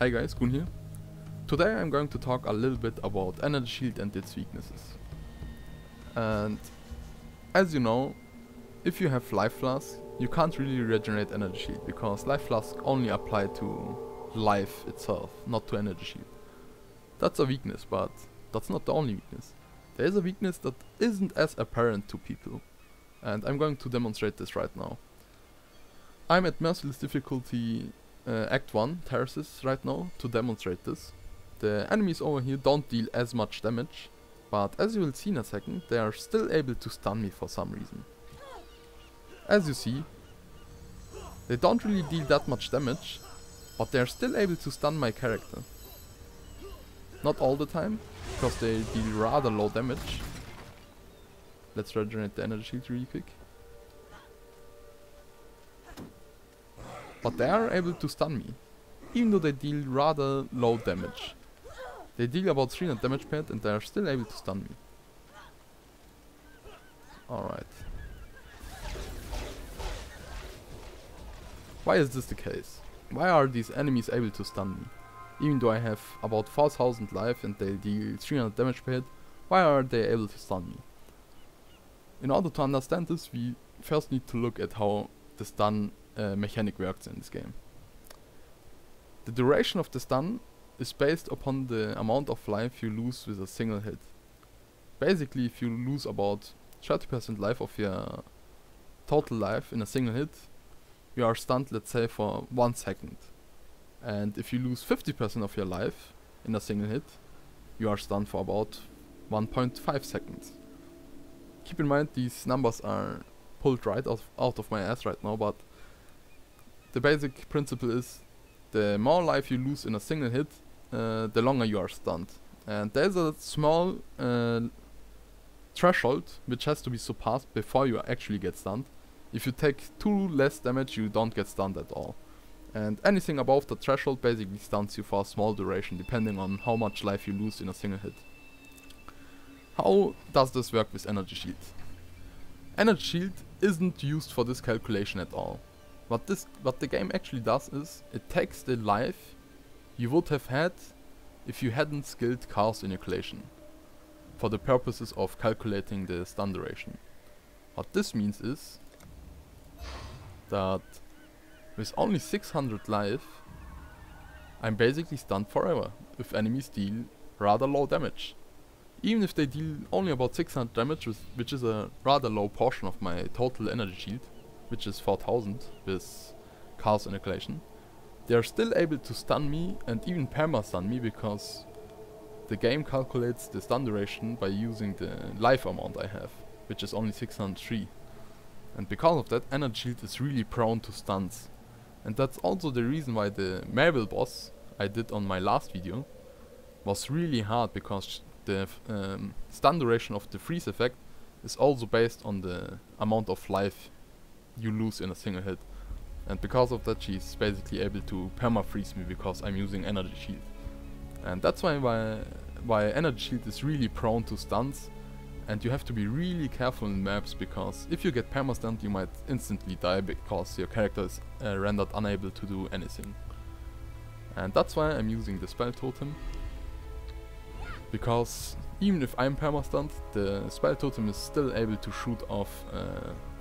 Hi guys, Kun here. Today I'm going to talk a little bit about Energy Shield and its weaknesses. And as you know, if you have Life Flask, you can't really regenerate Energy Shield because Life Flask only apply to life itself, not to Energy Shield. That's a weakness, but that's not the only weakness. There is a weakness that isn't as apparent to people, and I'm going to demonstrate this right now. I'm at Merciless difficulty Act 1 Terraces right now to demonstrate this. The enemies over here don't deal as much damage, but as you will see in a second, they are still able to stun me for some reason. As you see, they don't really deal that much damage, but they are still able to stun my character. Not all the time, because they deal rather low damage. Let's regenerate the energy shield really quick. But they are able to stun me, even though they deal rather low damage. They deal about 300 damage per hit and they are still able to stun me. Alright. Why is this the case? Why are these enemies able to stun me? Even though I have about 4000 life and they deal 300 damage per hit, why are they able to stun me? In order to understand this, we first need to look at how the stun mechanic works in this game. The duration of the stun is based upon the amount of life you lose with a single hit. Basically, if you lose about 30% life of your total life in a single hit, you are stunned, let's say, for 1 second. And if you lose 50% of your life in a single hit, you are stunned for about 1.5 seconds. Keep in mind, these numbers are pulled right out of my ass right now, but the basic principle is the more life you lose in a single hit, the longer you are stunned. And there's a small threshold which has to be surpassed before you actually get stunned. If you take 2 less damage, you don't get stunned at all. And anything above the threshold basically stuns you for a small duration, depending on how much life you lose in a single hit. How does this work with Energy Shield? Energy Shield isn't used for this calculation at all. What the game actually does is, it takes the life you would have had if you hadn't skilled Chaos Inoculation, for the purposes of calculating the stun duration. What this means is that with only 600 life, I'm basically stunned forever if enemies deal rather low damage. Even if they deal only about 600 damage, which is a rather low portion of my total energy shield, which is 4000 with Chaos Inoculation, they are still able to stun me and even perma-stun me, because the game calculates the stun duration by using the life amount I have, which is only 603. And because of that, Energy Shield is really prone to stuns. And that's also the reason why the Marvel boss I did on my last video was really hard, because the stun duration of the freeze effect is also based on the amount of life you lose in a single hit. And because of that, she's basically able to perma-freeze me because I'm using Energy Shield. And that's why Energy Shield is really prone to stuns, and you have to be really careful in maps, because if you get perma-stunned, you might instantly die because your character is rendered unable to do anything. And that's why I'm using the Spell Totem, because even if I'm perma-stunned, the Spell Totem is still able to shoot off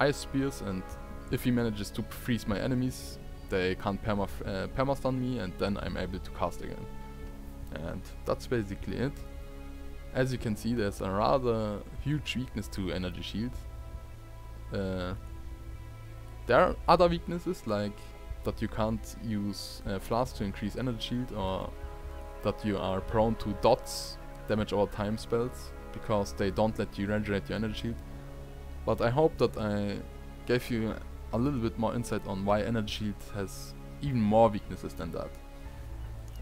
Ice Spears, and if he manages to freeze my enemies, they can't perma-stun me, and then I'm able to cast again. And that's basically it. As you can see, there's a rather huge weakness to Energy Shield. There are other weaknesses, like that you can't use Flask to increase Energy Shield, or that you are prone to dots, damage over time spells, because they don't let you regenerate your Energy Shield. But I hope that I gave you a little bit more insight on why Energy Shield has even more weaknesses than that.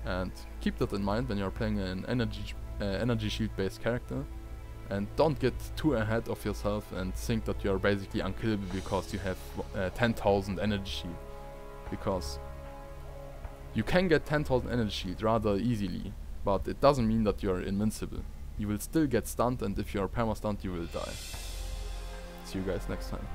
And keep that in mind when you're playing an Energy Shield based character, and don't get too ahead of yourself and think that you're basically unkillable because you have 10,000 Energy Shield, because you can get 10,000 Energy Shield rather easily, but it doesn't mean that you're invincible. You will still get stunned, and if you're perma-stunned, you will die. See you guys next time.